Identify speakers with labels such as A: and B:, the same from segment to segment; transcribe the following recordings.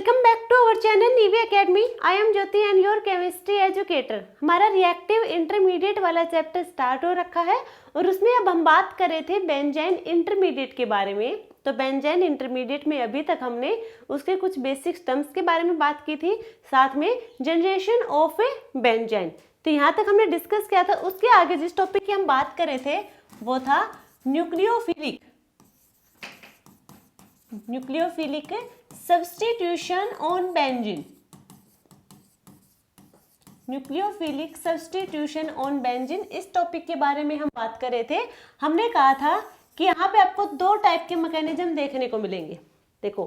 A: Welcome back to our channel Neevi academy. I am Jyoti and your chemistry educator. हमारा reactive intermediate वाला chapter start हो रखा है और उसमें अब हम बात कर रहे थे बेंजाइन इंटरमीडिएट के बारे में। तो बेंजाइन इंटरमीडिएट में अभी तक हमने उसके कुछ बेसिक टर्म्स के बारे में बात की थी, साथ में जनरेशन ऑफ ए बेंजाइन। तो यहाँ तक हमने डिस्कस किया था। उसके आगे जिस टॉपिक की हम बात कर रहे थे वो था nucleophilic substitution on benzene. Nucleophilic substitution on benzene, इस टॉपिक के बारे में हम बात कर रहे थे। हमने कहा था कि यहाँ पे आपको दो टाइप के मैकेनिज्म देखने को मिलेंगे। देखो,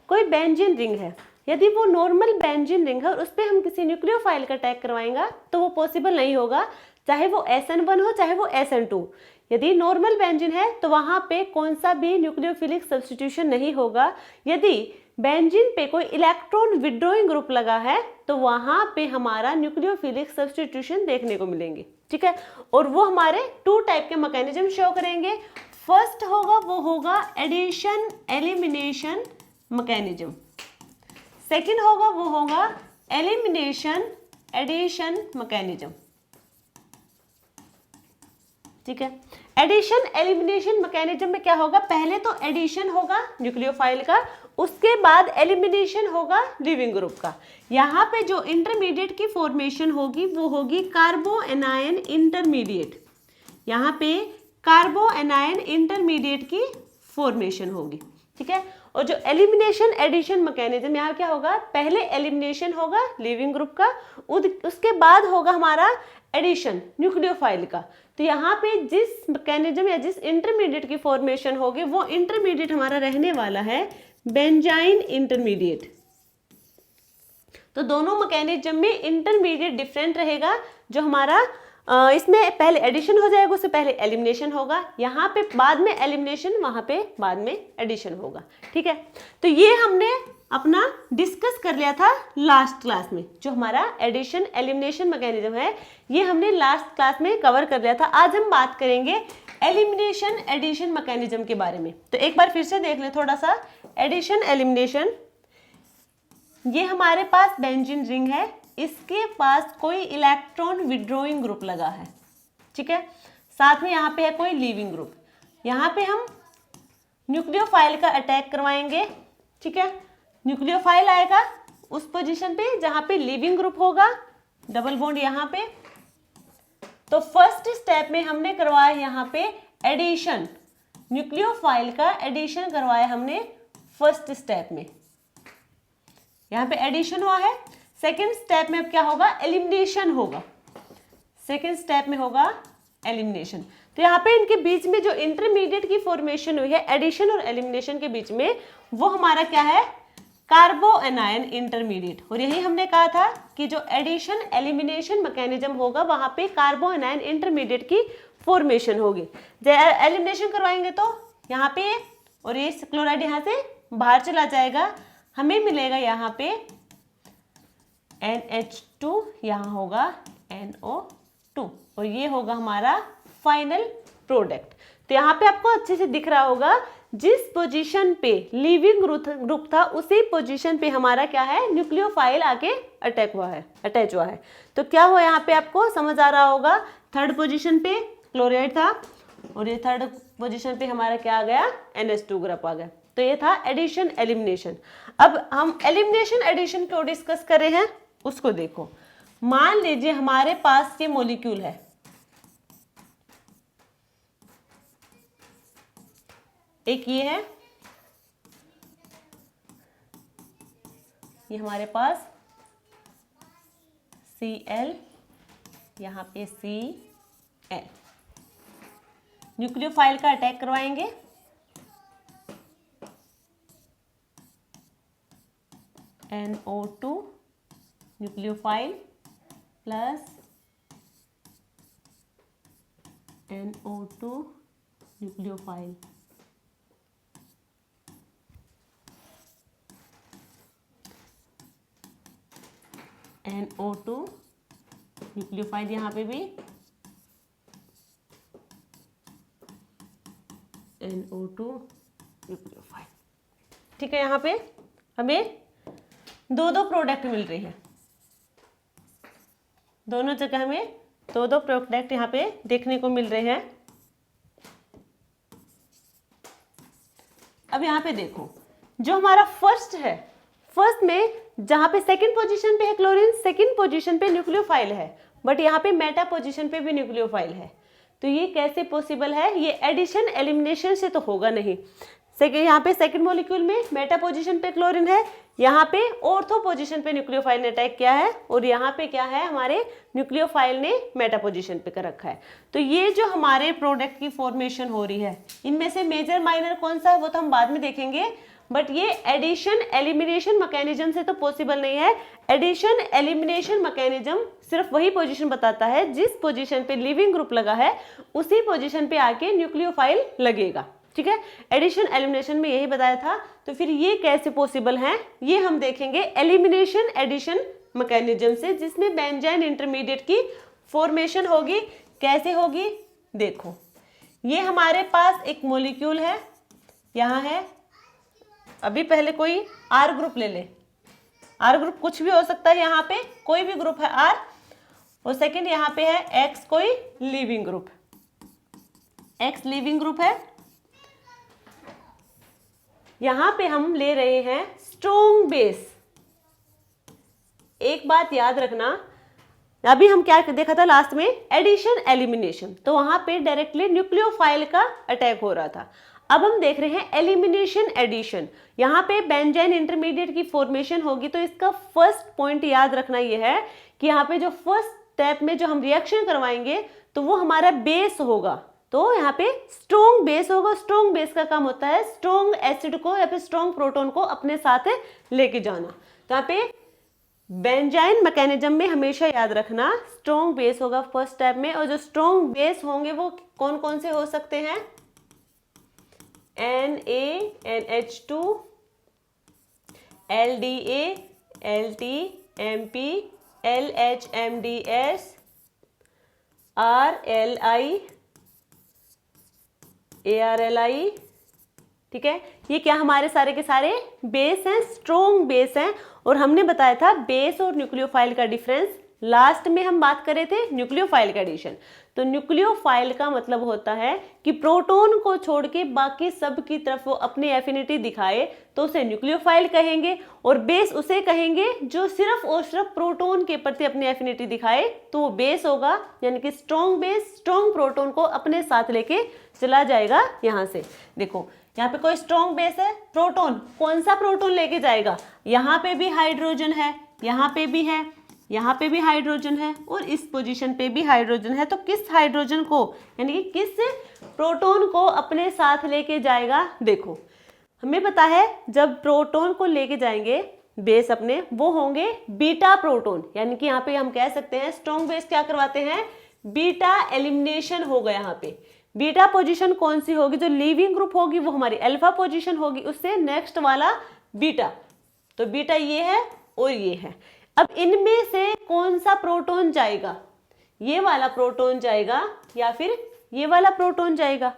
A: कोई बेंजीन रिंग है, यदि वो नॉर्मल बेंजीन रिंग है और उस पर हम किसी न्यूक्लियोफाइल का अटैक करवाएंगे तो वो पॉसिबल नहीं होगा, चाहे वो SN1 हो चाहे वो SN2। यदि नॉर्मल बेंजीन है तो वहां पे कौन सा भी न्यूक्लियोफिलिक सब्स्टिट्यूशन नहीं होगा। यदि बेंजीन पे कोई इलेक्ट्रॉन विड्रॉइंग ग्रुप लगा है तो वहां पे हमारा न्यूक्लियोफिलिक सब्स्टिट्यूशन देखने को मिलेंगे, ठीक है। और वो हमारे टू टाइप के मैकेनिज्म शो करेंगे। फर्स्ट होगा वो होगा एडिशन एलिमिनेशन मैकेनिज्म, सेकंड होगा वो होगा एलिमिनेशन एडिशन मैकेनिज्म, ठीक है। एडिशन एलिमिनेशन मैकेनिज्म में क्या होगा, पहले तो एडिशन होगा न्यूक्लियोफाइल का, उसके बाद एलिमिनेशन होगा लिविंग ग्रुप का। यहाँ पे जो इंटरमीडिएट की फॉर्मेशन होगी वो होगी कार्बो एनायन इंटरमीडिएट। यहाँ पे कार्बो एनायन इंटरमीडिएट की फॉर्मेशन होगी, ठीक है। और जो एलिमिनेशन एडिशन मैकेनिज्म, यहाँ क्या होगा, पहले एलिमिनेशन होगा लिविंग ग्रुप का, उसके बाद होगा हमारा एडिशन न्यूक्लियोफाइल का। तो यहाँ पे जिस मैकेनिज्म या जिस इंटरमीडिएट की फॉर्मेशन होगी वो इंटरमीडिएट हमारा रहने वाला है बेंजाइन इंटरमीडिएट। तो दोनों मैकेनिज्म में इंटरमीडिएट डिफरेंट रहेगा। जो हमारा इसमें पहले एडिशन हो जाएगा, उससे पहले एलिमिनेशन होगा, यहाँ पे बाद में एलिमिनेशन, वहां पे बाद में एडिशन होगा, ठीक है। तो ये हमने अपना डिस्कस कर लिया था लास्ट क्लास में। जो हमारा एडिशन एलिमिनेशन मैकेनिज्म है ये हमने लास्ट क्लास में कवर कर लिया था। आज हम बात करेंगे एलिमिनेशन एडिशन मैकेनिज्म के बारे में। तो एक बार फिर से देख लें थोड़ा सा। एडिशन एलिमिनेशन, ये हमारे पास बेंजीन रिंग है, इसके पास कोई इलेक्ट्रॉन विड्रॉइंग ग्रुप लगा है, ठीक है। साथ में यहाँ पे है कोई लिविंग ग्रुप। यहाँ पे हम न्यूक्लियोफाइल का अटैक करवाएंगे, ठीक है। न्यूक्लियोफाइल आएगा उस पोजीशन पे जहां पे लिविंग ग्रुप होगा, डबल बॉन्ड यहाँ पे। तो फर्स्ट स्टेप में हमने करवाया यहाँ पे एडिशन, न्यूक्लियोफाइल का एडिशन करवाया हमने फर्स्ट स्टेप में, यहाँ पे एडिशन हुआ है। सेकेंड स्टेप में अब क्या होगा, एलिमिनेशन होगा। सेकेंड स्टेप में होगा एलिमिनेशन। तो यहाँ पे इनके बीच में जो इंटरमीडिएट की फॉर्मेशन हुई है एडिशन और एलिमिनेशन के बीच में, वो हमारा क्या है, कार्बो एनायन इंटरमीडिएट। और यही हमने कहा था कि जो एडिशन एलिमिनेशन मैकेनिज्म होगा वहां पे कार्बो एनायन इंटरमीडिएट की फॉर्मेशन होगी। जब एलिमिनेशन करवाएंगे तो यहाँ पे, और ये क्लोराइड यहाँ से बाहर चला जाएगा, हमें मिलेगा यहाँ पे NH2, यहाँ होगा NO2, और ये होगा हमारा फाइनल प्रोडक्ट। तो यहाँ पे आपको अच्छे से दिख रहा होगा, जिस पोजीशन पे लिविंग ग्रुप था उसी पोजीशन पे हमारा क्या है, न्यूक्लियोफाइल आके अटैच हुआ है। तो क्या हुआ यहाँ पे आपको समझ आ रहा होगा, थर्ड पोजीशन पे क्लोराइड था और ये थर्ड पोजीशन पे हमारा क्या आ गया, NH2 ग्रुप आ गया। तो ये था एडिशन एलिमिनेशन। अब हम एलिमिनेशन एडिशन क्यों डिस्कस कर रहे हैं उसको देखो। मान लीजिए हमारे पास ये मॉलिक्यूल है, एक ये है, ये हमारे पास Cl, यहाँ पे Cl। न्यूक्लियोफाइल का अटैक करवाएंगे, NO2 nucleophile plus NO2 nucleophile. NO2 nucleophile यहाँ पे भी NO2 न्यूक्लियोफाइल, ठीक है। यहाँ पे हमें दो दो प्रोडक्ट मिल रही हैं, दोनों जगह हमें दो दो प्रोडक्ट यहाँ पे देखने को मिल रहे हैं। अब यहाँ पे देखो, जो हमारा फर्स्ट है, फर्स्ट में जहाँ पे सेकंड पोजीशन पे है क्लोरीन, सेकंड पोजीशन पे न्यूक्लियोफाइल है, बट यहाँ पे मेटा पोजीशन पे भी न्यूक्लियोफाइल है। तो ये कैसे पॉसिबल है? ये एडिशन एलिमिनेशन से तो होगा नहीं। यहाँ पे सेकंड मॉलिक्यूल में मेटा पोजीशन पे क्लोरीन है, यहाँ पे ऑर्थो पोजीशन पे न्यूक्लियोफाइल ने अटैक किया है, और यहाँ पे क्या है, हमारे न्यूक्लियोफाइल ने मेटा पोजीशन पे कर रखा है। तो ये जो हमारे प्रोडक्ट की फॉर्मेशन हो रही है, इनमें से मेजर माइनर कौन सा है वो तो हम बाद में देखेंगे, बट ये एडिशन एलिमिनेशन मैकेनिज्म से तो पॉसिबल नहीं है। एडिशन एलिमिनेशन मैकेनिज्म सिर्फ वही पोजीशन बताता है जिस पोजीशन पे लिविंग ग्रुप लगा है उसी पोजीशन पे आके न्यूक्लियोफाइल लगेगा, ठीक है। एडिशन एलिमिनेशन में यही बताया था। तो फिर ये कैसे पॉसिबल है, ये हम देखेंगे एलिमिनेशन एडिशन मैकेनिज्म से, जिसमें बेंजाइन इंटरमीडिएट की फॉर्मेशन होगी। कैसे होगी देखो, ये हमारे पास एक मॉलिक्यूल है, यहाँ है, अभी पहले कोई आर ग्रुप ले ले, आर ग्रुप कुछ भी हो सकता है, यहाँ पे कोई भी ग्रुप है आर, और सेकंड यहाँ पे है एक्स, कोई leaving group, x leaving group है। यहां पे हम ले रहे हैं स्ट्रॉन्ग बेस। एक बात याद रखना, अभी हम क्या देखा था लास्ट में, एडिशन एलिमिनेशन, तो वहां पे डायरेक्टली न्यूक्लियोफाइल का अटैक हो रहा था। अब हम देख रहे हैं एलिमिनेशन एडिशन, यहाँ पे बेंजाइन इंटरमीडिएट की फॉर्मेशन होगी। तो इसका फर्स्ट पॉइंट याद रखना ये है कि यहाँ पे जो फर्स्ट स्टेप में जो हम रिएक्शन करवाएंगे तो वो हमारा बेस होगा, तो यहाँ पे स्ट्रॉन्ग बेस होगा। स्ट्रॉन्ग बेस का काम होता है स्ट्रॉन्ग एसिड को या फिर स्ट्रॉन्ग प्रोटॉन को अपने साथ लेके जाना। तो यहाँ पे बेंजाइन मैकेनिज्म में हमेशा याद रखना स्ट्रॉन्ग बेस होगा फर्स्ट स्टेप में, और जो स्ट्रॉन्ग बेस होंगे वो कौन कौन से हो सकते हैं, NaNH2, LDA, LT, MP, LHMDS, RLI, ARLI, ठीक है। ये क्या हमारे सारे के सारे बेस हैं, स्ट्रॉन्ग बेस हैं। और हमने बताया था बेस और न्यूक्लियोफाइल का डिफरेंस, लास्ट में हम बात कर रहे थे न्यूक्लियोफाइल का एडिशन। तो न्यूक्लियोफाइल का मतलब होता है कि प्रोटॉन को छोड़ के बाकी सब की तरफ वो अपनी एफिनिटी दिखाए तो उसे न्यूक्लियोफाइल कहेंगे, और बेस उसे कहेंगे जो सिर्फ और सिर्फ प्रोटॉन के प्रति अपनी एफिनिटी दिखाए, तो वो बेस होगा। यानी कि स्ट्रॉन्ग बेस स्ट्रॉन्ग प्रोटॉन को अपने साथ लेके चला जाएगा। यहाँ से देखो, यहाँ पे कोई स्ट्रॉन्ग बेस है, प्रोटॉन, कौन सा प्रोटॉन लेके जाएगा, यहाँ पे भी हाइड्रोजन है, यहाँ पे भी है, यहाँ पे भी हाइड्रोजन है, और इस पोजीशन पे भी हाइड्रोजन है। तो किस हाइड्रोजन को, यानी कि किस प्रोटॉन को अपने साथ लेके जाएगा, देखो हमें पता है जब प्रोटॉन को लेके जाएंगे बेस अपने, वो होंगे बीटा प्रोटॉन। यानी कि यहाँ पे हम कह सकते हैं स्ट्रॉन्ग बेस क्या करवाते हैं, बीटा एलिमिनेशन होगा। यहाँ पे बीटा पोजीशन कौन सी होगी, जो लिविंग ग्रुप होगी वो हमारी अल्फा पोजीशन होगी, उससे नेक्स्ट वाला बीटा। तो बीटा ये है और ये है। अब इनमें से कौन सा प्रोटॉन जाएगा, ये वाला प्रोटॉन जाएगा या फिर ये वाला प्रोटॉन जाएगा,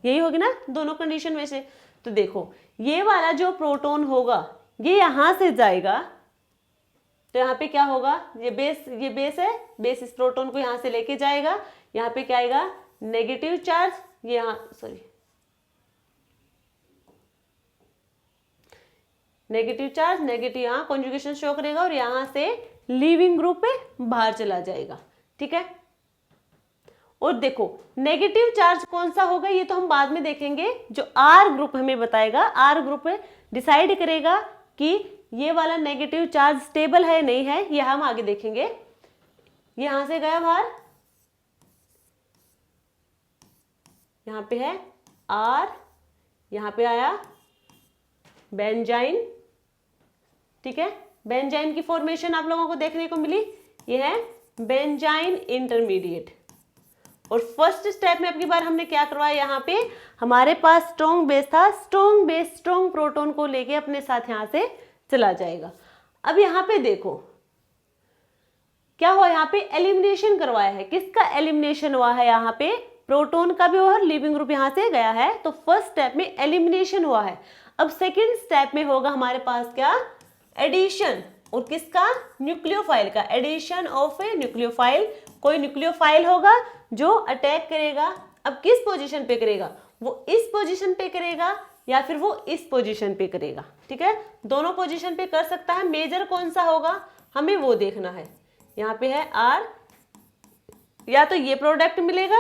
A: यही होगी ना दोनों कंडीशन में से। तो देखो ये वाला जो प्रोटॉन होगा ये यहां से जाएगा, तो यहाँ पे क्या होगा, ये बेस है, बेस इस प्रोटॉन को यहां से लेके जाएगा। यहाँ पे क्या आएगा, नेगेटिव चार्ज, ये यहाँ नेगेटिव चार्ज, नेगेटिव यहाँ कॉन्जुगेशन शो करेगा, और यहाँ से लिविंग ग्रुप पे बाहर चला जाएगा, ठीक है। और देखो नेगेटिव चार्ज कौन सा होगा ये तो हम बाद में देखेंगे, जो आर ग्रुप हमें बताएगा, आर ग्रुप डिसाइड करेगा कि ये वाला नेगेटिव चार्ज स्टेबल है नहीं है, ये हम आगे देखेंगे। यहां से गया बाहर, यहाँ पे है आर, यहाँ पे आया बेंजाइन, ठीक है। बेंजाइन की फॉर्मेशन आप लोगों को देखने को मिली, ये है बेंजाइन इंटरमीडिएट। और फर्स्ट स्टेप में अगली बार हमने क्या करवाया, यहाँ पे हमारे पास स्ट्रॉन्ग बेस था, स्ट्रॉन्ग बेस स्ट्रॉन्ग प्रोटॉन को लेके अपने साथ यहाँ से चला जाएगा। अब यहाँ पे देखो क्या हुआ, यहाँ पे एलिमिनेशन करवाया है, किसका एलिमिनेशन हुआ है, यहाँ पे प्रोटॉन का भी हुआ, लिविंग ग्रुप यहाँ से गया है। तो फर्स्ट स्टेप में एलिमिनेशन हुआ है। अब सेकेंड स्टेप में होगा हमारे पास क्या, एडिशन। और किसका, न्यूक्लियोफाइल का, एडिशन ऑफ ए न्यूक्लियोफाइल। कोई न्यूक्लियोफाइल होगा जो अटैक करेगा, अब किस पोजीशन पे करेगा, वो इस पोजीशन पे करेगा या फिर वो इस पोजीशन पे करेगा, ठीक है, दोनों पोजीशन पे कर सकता है। मेजर कौन सा होगा हमें वो देखना है। यहाँ पे है आर, या तो ये प्रोडक्ट मिलेगा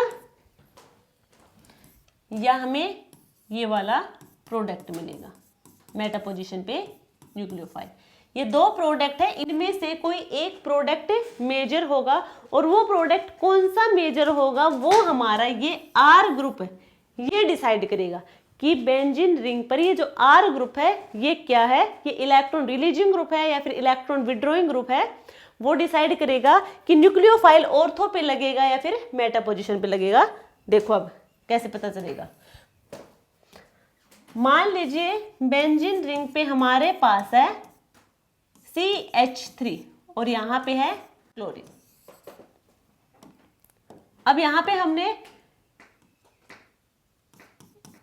A: या हमें ये वाला प्रोडक्ट मिलेगा, मेटा पोजीशन पे न्यूक्लियोफाइल। ये दो प्रोडक्ट है, इनमें से कोई एक प्रोडक्ट मेजर होगा, और वो प्रोडक्ट कौन सा मेजर होगा वो हमारा ये आर ग्रुप है, ये डिसाइड करेगा कि बेंजीन रिंग पर ये जो आर ग्रुप है ये क्या है, ये इलेक्ट्रॉन रिलीजिंग ग्रुप है या फिर इलेक्ट्रॉन विड्रॉइंग ग्रुप है। वो डिसाइड करेगा कि न्यूक्लियोफाइल ऑर्थो पे लगेगा या फिर मेटा पोजीशन पे लगेगा। देखो अब कैसे पता चलेगा। मान लीजिए बेंजीन रिंग पे हमारे पास है CH3 और यहां पे है क्लोरीन। अब यहां पे हमने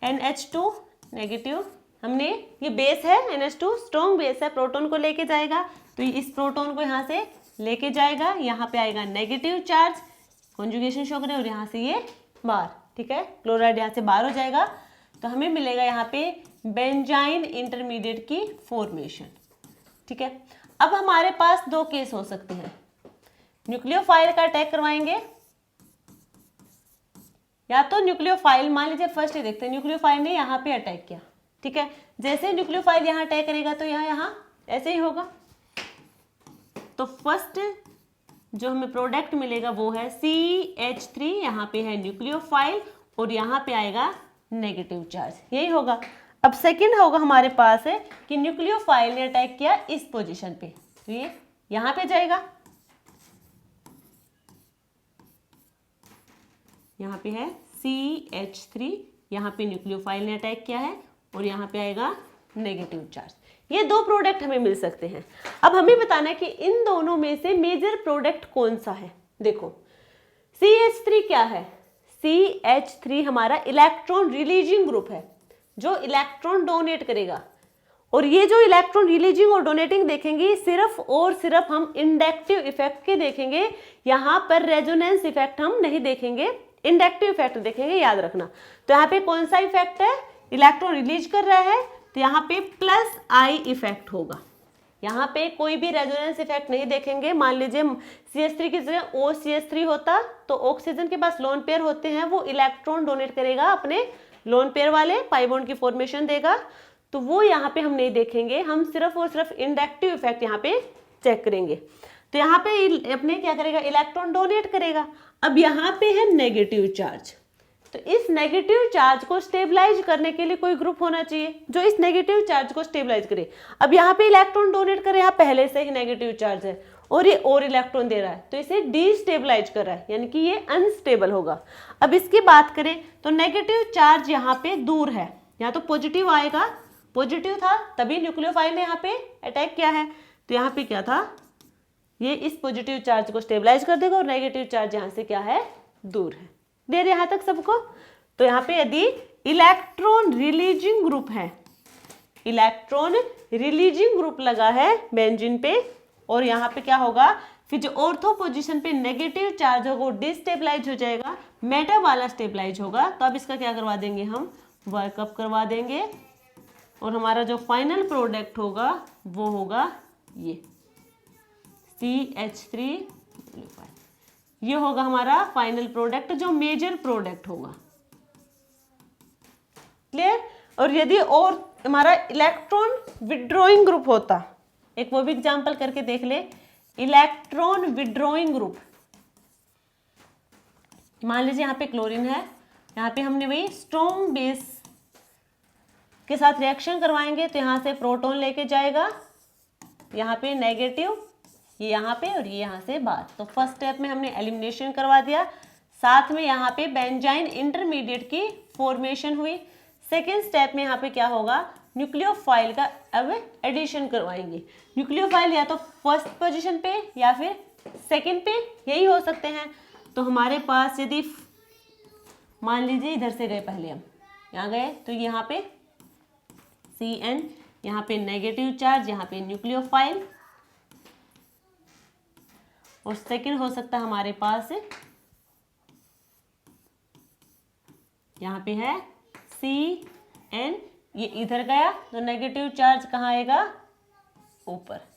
A: NH2 नेगेटिव, हमने ये बेस है NH2 स्ट्रॉन्ग बेस है, प्रोटॉन को लेके जाएगा, तो इस प्रोटॉन को यहां से लेके जाएगा, यहाँ पे आएगा नेगेटिव चार्ज, कॉन्जुगेशन शो करें, और यहाँ से ये बाहर, ठीक है, क्लोराइड यहाँ से बाहर हो जाएगा, तो हमें मिलेगा यहाँ पे बेंजाइन इंटरमीडिएट की फॉर्मेशन, ठीक है। अब हमारे पास दो केस हो सकते हैं, न्यूक्लियोफाइल का अटैक करवाएंगे, या तो न्यूक्लियोफाइल, मान लीजिए फर्स्ट ही देखते हैं, न्यूक्लियोफाइल ने यहाँ पे अटैक किया, ठीक है, जैसे न्यूक्लियोफाइल यहाँ अटैक करेगा तो यहाँ ऐसे ही होगा। तो फर्स्ट जो हमें प्रोडक्ट मिलेगा वो है CH3, यहाँ पे है न्यूक्लियोफाइल और यहाँ पे आएगा नेगेटिव चार्ज, यही होगा। अब सेकंड होगा हमारे पास है कि न्यूक्लियोफाइल ने अटैक किया इस पोजीशन पे, तो ये यहाँ पे जाएगा, यहाँ पे है CH3, यहाँ पे न्यूक्लियोफाइल ने अटैक किया है और यहाँ पे आएगा नेगेटिव चार्ज। ये दो प्रोडक्ट हमें मिल सकते हैं। अब हमें बताना है कि इन दोनों में से मेजर प्रोडक्ट कौन सा है। देखो CH3 क्या है, CH3 हमारा इलेक्ट्रॉन रिलीजिंग ग्रुप है जो इलेक्ट्रॉन डोनेट करेगा, और ये जो इलेक्ट्रॉन रिलीजिंग और डोनेटिंग देखेंगे सिर्फ और सिर्फ हम इंडक्टिव इफेक्ट के देखेंगे, यहाँ पर रेजोनेंस इफेक्ट हम नहीं देखेंगे, इंडक्टिव इफेक्ट देखेंगे, याद रखना। तो यहाँ पे कौन सा इफेक्ट है, इलेक्ट्रॉन रिलीज कर रहा है, तो यहाँ पे प्लस आई इफेक्ट होगा, यहाँ पे कोई भी रेजोनेंस इफेक्ट नहीं देखेंगे। मान लीजिए CH3 की जगह OCH3 होता तो ऑक्सीजन के पास लोन पेयर होते हैं, वो इलेक्ट्रॉन डोनेट करेगा अपने लोन पेयर वाले, पाई बॉन्ड की फॉर्मेशन देगा, तो वो यहाँ पे हम नहीं देखेंगे, हम सिर्फ और सिर्फ इंडक्टिव इफेक्ट यहाँ पे चेक करेंगे। तो यहाँ पे अपने क्या करेगा, इलेक्ट्रॉन डोनेट करेगा। अब यहाँ पे है नेगेटिव चार्ज, तो इस नेगेटिव चार्ज को स्टेबलाइज करने के लिए कोई ग्रुप होना चाहिए जो इस नेगेटिव चार्ज को स्टेबलाइज करे। अब यहाँ पे इलेक्ट्रॉन डोनेट करे, यहाँ पहले से ही नेगेटिव चार्ज है और ये और इलेक्ट्रॉन दे रहा है, तो इसे डिस्टेबलाइज कर रहा है, यानी कि ये अनस्टेबल होगा। अब इसकी बात करें तो नेगेटिव चार्ज यहाँ पे दूर है, यहाँ तो पॉजिटिव आएगा, पॉजिटिव था तभी न्यूक्लियोफाइल ने यहाँ पे अटैक किया है, तो यहाँ पे क्या था, ये इस पॉजिटिव चार्ज को स्टेबलाइज कर देगा और नेगेटिव चार्ज यहाँ से क्या है, दूर है। देर यहाँ तक सबको। तो यहाँ पे यदि इलेक्ट्रॉन रिलीजिंग ग्रुप है, इलेक्ट्रॉन रिलीजिंग ग्रुप लगा है बेंजीन पे, और यहाँ पे क्या होगा, फिर जो ऑर्थो पोजीशन पे नेगेटिव चार्ज होगा वो डिस्टेबलाइज हो जाएगा, मेटा वाला स्टेबलाइज होगा। तो अब इसका क्या करवा देंगे, हम वर्कअप करवा देंगे, और हमारा जो फाइनल प्रोडक्ट होगा वो होगा ये CH3, ये होगा हमारा फाइनल प्रोडक्ट जो मेजर प्रोडक्ट होगा। क्लियर। और यदि और हमारा इलेक्ट्रॉन विड्रॉइंग ग्रुप होता, एक वो भी एग्जांपल करके देख ले, इलेक्ट्रॉन विड्रॉइंग ग्रुप, मान लीजिए यहाँ पे क्लोरीन है, यहाँ पे हमने वही स्ट्रॉन्ग बेस के साथ रिएक्शन करवाएंगे, तो यहाँ से प्रोटॉन लेके जाएगा, यहाँ पे नेगेटिव, ये यहाँ पे और ये यहाँ से बाहर। तो फर्स्ट स्टेप में हमने एलिमिनेशन करवा दिया, साथ में यहाँ पे बेंजाइन इंटरमीडिएट की फॉर्मेशन हुई। सेकेंड स्टेप में यहाँ पे क्या होगा, न्यूक्लियोफाइल का अब एडिशन करवाएंगे। न्यूक्लियोफाइल या तो फर्स्ट पोजीशन पे या फिर सेकेंड पे, यही हो सकते हैं। तो हमारे पास यदि मान लीजिए इधर से गए, पहले हम यहाँ गए, तो यहाँ पे CN, यहाँ पे नेगेटिव चार्ज, यहाँ पे न्यूक्लियोफाइल, और सेकंड हो सकता है हमारे पास यहाँ पे है CN, ये इधर गया तो नेगेटिव चार्ज कहाँ आएगा, ऊपर,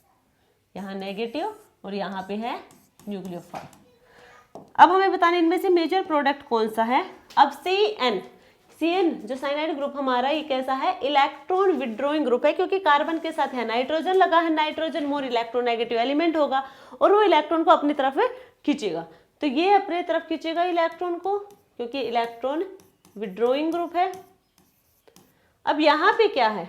A: यहाँ नेगेटिव और यहाँ पे है न्यूक्लियोफाइल। अब हमें बताना इनमें से मेजर प्रोडक्ट कौन सा है। अब CN जो साइनाइड ग्रुप हमारा, ये कैसा है, इलेक्ट्रॉन विड्रॉइंग ग्रुप है, क्योंकि कार्बन के साथ है नाइट्रोजन लगा है, नाइट्रोजन मोर इलेक्ट्रोनेगेटिव एलिमेंट होगा और वो इलेक्ट्रॉन को अपनी तरफ खींचेगा, तो ये अपने तरफ खींचेगा इलेक्ट्रॉन को, क्योंकि इलेक्ट्रॉन विड्रॉइंग ग्रुप है। अब यहाँ पे क्या है,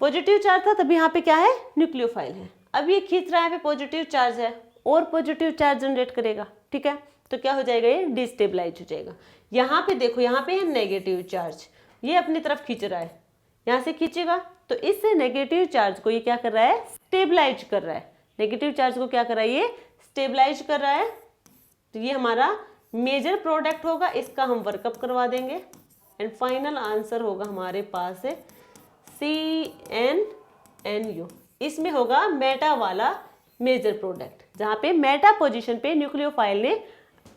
A: पॉजिटिव चार्ज था, तब यहाँ पे क्या है, न्यूक्लियोफाइल है। अब ये खींच रहा है, पे पॉजिटिव चार्ज है और पॉजिटिव चार्ज जनरेट करेगा, ठीक है, तो क्या हो जाएगा, ये डिस्टेबलाइज हो जाएगा। यहाँ पे देखो, यहाँ पे है नेगेटिव चार्ज, ये अपनी तरफ खींच रहा है, यहाँ से खींचेगा तो इस नेगेटिव चार्ज को ये क्या कर रहा है, स्टेबलाइज कर रहा है। नेगेटिव चार्ज को क्या कर रहा है, ये स्टेबलाइज कर रहा है। तो ये हमारा मेजर प्रोडक्ट होगा, इसका हम वर्कअप करवा देंगे एंड फाइनल आंसर होगा हमारे पास है CnNu। इसमें होगा मेटा वाला मेजर प्रोडक्ट, जहाँ पे मेटा पोजीशन पे न्यूक्लियोफाइल ने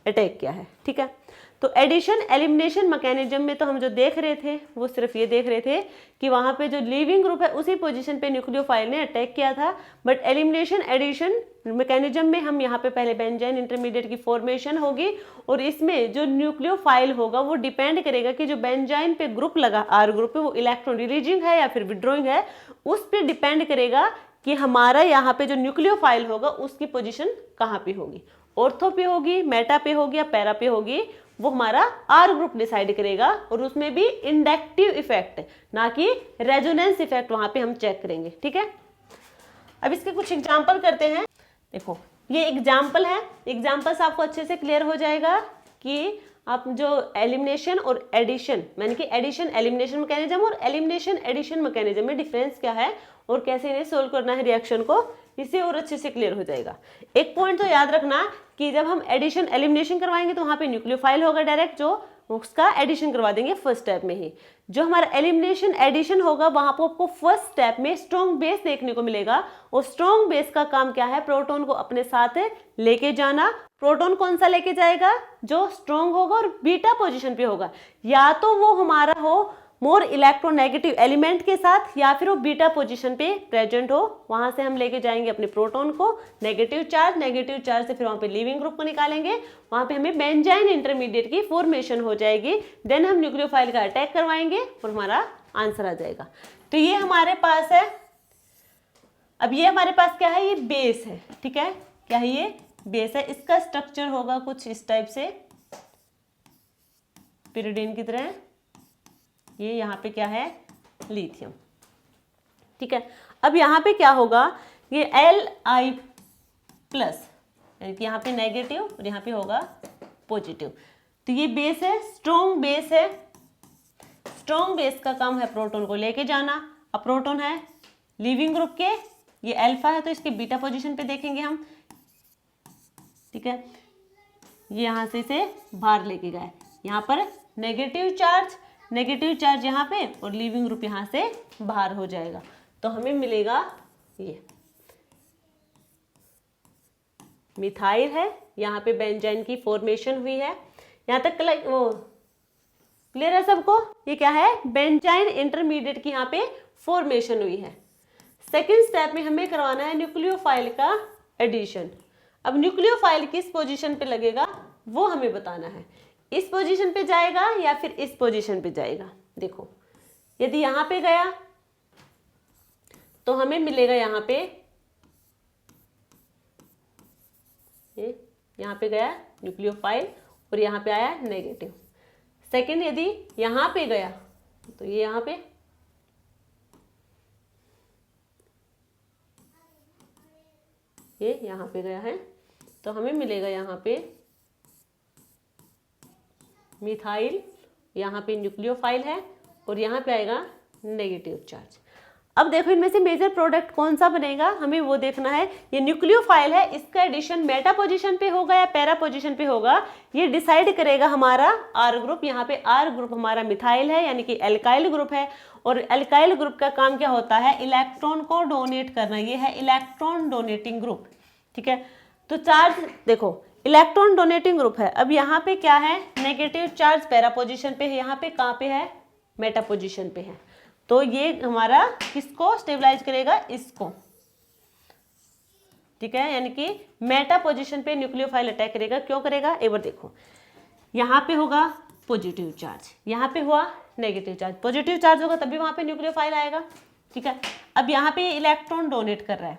A: अटैक किया है, ठीक है। तो एडिशन एलिमिनेशन मैकेनिज्म में तो हम जो देख रहे थे वो सिर्फ ये देख रहे थे कि वहाँ पे जो लीविंग ग्रुप है उसी पोजीशन पे न्यूक्लियोफाइल ने अटैक किया था, बट एलिमिनेशन एडिशन मैकेनिज्म में हम यहाँ पे पहले बेंजाइन इंटरमीडिएट की फॉर्मेशन होगी और इसमें जो न्यूक्लियोफाइल होगा वो डिपेंड करेगा कि जो बेंजाइन पे ग्रुप लगा, आर ग्रुप पे, वो इलेक्ट्रॉन रिलीजिंग है या फिर विड्रॉइंग है, उस पर डिपेंड करेगा कि हमारा यहाँ पे जो न्यूक्लियोफाइल होगा उसकी पोजीशन कहाँ पे होगी, ऑर्थो पे होगी, मेटा पे होगी या पैरा पे होगी, वो हमारा आर ग्रुप डिसाइड करेगा। और उसमें भी इंडक्टिव इफेक्ट, ना कि रेजोनेंस इफेक्ट वहां पे हम चेक करेंगे, ठीक है। अब इसके कुछ एग्जांपल करते हैं। देखो ये एग्जांपल है, एग्जांपल से आपको अच्छे से क्लियर हो जाएगा कि आप जो एलिमिनेशन और एडिशन, यानी कि एडिशन एलिमिनेशन मैकेनिज्म और एलिमिनेशन एडिशन मैकेनिज्म में डिफरेंस क्या है और कैसे इन्हें सोल्व करना है रिएक्शन को, इससे और अच्छे से क्लियर हो जाएगा। एक पॉइंट तो याद रखना कि जब हम एडिशन एलिमिनेशन करवाएंगे तो वहां पे न्यूक्लियोफाइल होगा डायरेक्ट, जो उसका एडिशन करवा देंगे फर्स्ट स्टेप में ही। जो हमारा एलिमिनेशन एडिशन होगा वहां पर आपको फर्स्ट स्टेप में स्ट्रॉन्ग बेस देखने को मिलेगा और स्ट्रॉन्ग बेस का काम क्या है, प्रोटॉन को अपने साथ लेके जाना। प्रोटॉन कौन सा लेके जाएगा, जो स्ट्रॉन्ग होगा और बीटा पोजीशन पे होगा, या तो वो हमारा हो मोर इलेक्ट्रोनेगेटिव एलिमेंट के साथ या फिर वो बीटा पोजीशन पे प्रेजेंट हो, वहां से हम लेके जाएंगे अपने प्रोटॉन को नेगेटिव चार्ज, नेगेटिव चार्ज से फिर वहां पे लीविंग ग्रुप को निकालेंगे, वहां पे हमें बेंजाइन इंटरमीडिएट की फॉर्मेशन हो जाएगी, देन हम न्यूक्लियोफाइल का अटैक करवाएंगे और हमारा आंसर आ जाएगा। तो ये हमारे पास है। अब ये हमारे पास क्या है, ये बेस है, ठीक है, क्या है, ये बेस है। इसका स्ट्रक्चर होगा कुछ इस टाइप से, पिरिडीन की तरह। ये यहाँ पे क्या है, लिथियम, ठीक है। अब यहाँ पे क्या होगा, ये Li प्लस, यानी कि यहाँ पे नेगेटिव और यहाँ पे होगा पॉजिटिव। तो ये बेस है, स्ट्रॉन्ग बेस है। स्ट्रॉन्ग बेस का काम है प्रोटॉन को लेके जाना। अब प्रोटॉन है लीविंग ग्रुप के, ये अल्फा है तो इसके बीटा पोजीशन पे देखेंगे हम, ठीक है। ये यहाँ से इसे बाहर लेके गए, यहाँ पर नेगेटिव चार्ज यहाँ पे और लीविंग ग्रुप यहाँ से बाहर हो जाएगा, तो हमें मिलेगा ये मिथाइल है। यहाँ पे बेंजाइन की फॉर्मेशन हुई है। यहाँ तक वो क्लियर है सबको, ये क्या है, बेंजाइन इंटरमीडिएट की यहाँ पे फॉर्मेशन हुई है। सेकेंड स्टेप में हमें करवाना है न्यूक्लियोफाइल का एडिशन। अब न्यूक्लियोफाइल किस पोजीशन पे लगेगा वो हमें बताना है, इस पोजीशन पे जाएगा या फिर इस पोजीशन पे जाएगा। देखो यदि यहां पे गया तो हमें मिलेगा यहाँ पे, ये यहाँ पे गया न्यूक्लियोफाइल और यहाँ पे आया नेगेटिव। सेकंड यदि यहां पे गया तो ये यहाँ पे, ये यहाँ पे गया है तो हमें मिलेगा यहाँ पे मिथाइल, यहाँ पे न्यूक्लियोफाइल है और यहाँ पे आएगा नेगेटिव चार्ज। अब देखो इनमें से मेजर प्रोडक्ट कौन सा बनेगा, हमें वो देखना है। ये न्यूक्लियोफाइल है, इसका एडिशन मेटा पोजीशन पे होगा या पैरा पोजीशन पे होगा, ये डिसाइड करेगा हमारा आर ग्रुप। यहाँ पे आर ग्रुप हमारा मिथाइल है, यानी कि एल्काइल ग्रुप है और एल्काइल ग्रुप का काम क्या होता है, इलेक्ट्रॉन को डोनेट करना। ये है इलेक्ट्रॉन डोनेटिंग ग्रुप, ठीक है। तो चार्ज देखो इलेक्ट्रॉन डोनेटिंग ग्रुप है, अब यहाँ पे क्या है, नेगेटिव चार्ज पैरा पोजीशन पे है, यहाँ पे कहाँ पे है, मेटा पोजीशन पे है। तो ये हमारा किसको स्टेबलाइज करेगा, इसको, ठीक है, यानी कि मेटा पोजीशन पे न्यूक्लियोफाइल अटैक करेगा। क्यों करेगा, एक बार देखो, यहाँ पे होगा पॉजिटिव चार्ज, यहाँ पे हुआ नेगेटिव चार्ज, पॉजिटिव चार्ज होगा तभी वहाँ पे न्यूक्लियोफाइल आएगा, ठीक है। अब यहाँ पे इलेक्ट्रॉन डोनेट कर रहा है,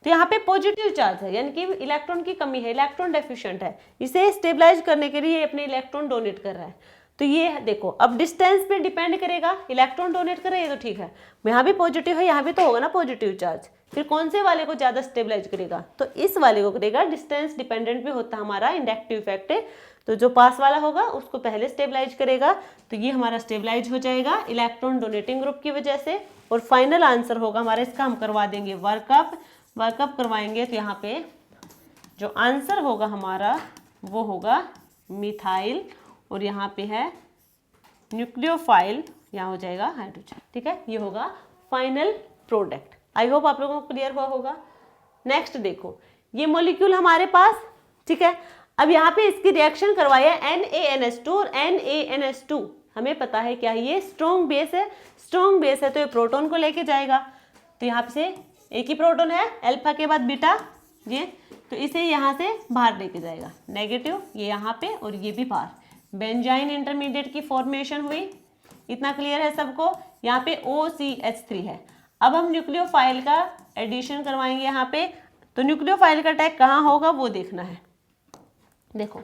A: तो यहाँ पे पॉजिटिव चार्ज है, यानी कि इलेक्ट्रॉन की कमी है, इलेक्ट्रॉन डेफिशिएंट है, इसे स्टेबलाइज करने के लिए अपने इलेक्ट्रॉन डोनेट कर रहा है। तो ये देखो अब डिस्टेंस पे डिपेंड करेगा, इलेक्ट्रॉन डोनेट कर रहा है ये तो ठीक है, यहाँ भी पॉजिटिव है, यहाँ भी तो होगा ना पॉजिटिव चार्ज, फिर कौन से वाले को ज्यादा स्टेबलाइज करेगा, तो इस वाले को करेगा। डिस्टेंस डिपेंडेंट भी होता है हमारा इंडक्टिव इफेक्ट, तो जो पास वाला होगा उसको पहले स्टेबलाइज करेगा, तो ये हमारा स्टेबलाइज हो जाएगा इलेक्ट्रॉन डोनेटिंग ग्रुप की वजह से। और फाइनल आंसर होगा हमारा इसका, हम करवा देंगे वर्कअप करवाएंगे, तो यहाँ पे जो आंसर होगा हमारा वो होगा मिथाइल, और यहाँ पे है न्यूक्लियोफाइल, यहाँ हो जाएगा हाइड्रोजन, ठीक है। ये होगा फाइनल प्रोडक्ट। आई होप आप लोगों को क्लियर हुआ होगा। नेक्स्ट देखो ये मॉलिक्यूल हमारे पास, ठीक है, अब यहाँ पे इसकी रिएक्शन करवाया NaNH2 और NaNH2, हमें पता है क्या है, ये स्ट्रॉन्ग बेस है, स्ट्रॉन्ग बेस है तो ये प्रोटॉन को लेके जाएगा, तो यहाँ से एक ही प्रोटॉन है, अल्फा के बाद बीटा, ये तो इसे यहाँ से बाहर लेके जाएगा, नेगेटिव ये यहाँ पे और ये भी बाहर, बेंजाइन इंटरमीडिएट की फॉर्मेशन हुई, इतना क्लियर है सबको। यहाँ पे OCH3 है। अब हम न्यूक्लियोफाइल का एडिशन करवाएंगे यहाँ पे, तो न्यूक्लियोफाइल का अटैक कहाँ होगा वो देखना है। देखो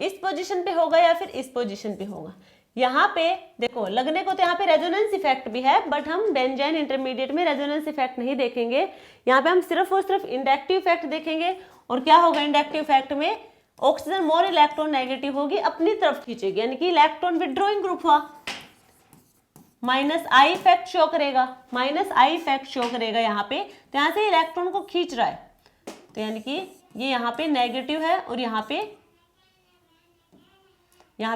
A: इस पोजीशन पे होगा या फिर इस पोजीशन पे होगा, यहाँ पे देखो लगने को तो यहाँ पे रेजोनेंस इफेक्ट भी है, बट हम बेंजाइन इंटरमीडिएट में रेजोनेंस इफेक्ट नहीं देखेंगे, यहाँ पे हम सिर्फ और सिर्फ इंडक्टिव इफेक्ट देखेंगे। और क्या होगा इंडक्टिव इफेक्ट में, ऑक्सीजन मोर इलेक्ट्रॉन नेगेटिव होगी, अपनी तरफ खींचेगी, यानी कि इलेक्ट्रॉन विड्रॉइंग ग्रुप हुआ, -I इफेक्ट शो करेगा, -I इफेक्ट शो करेगा यहाँ पे, तो यहाँ से इलेक्ट्रॉन को खींच रहा है, तो यानी कि ये यहाँ पे नेगेटिव है और यहाँ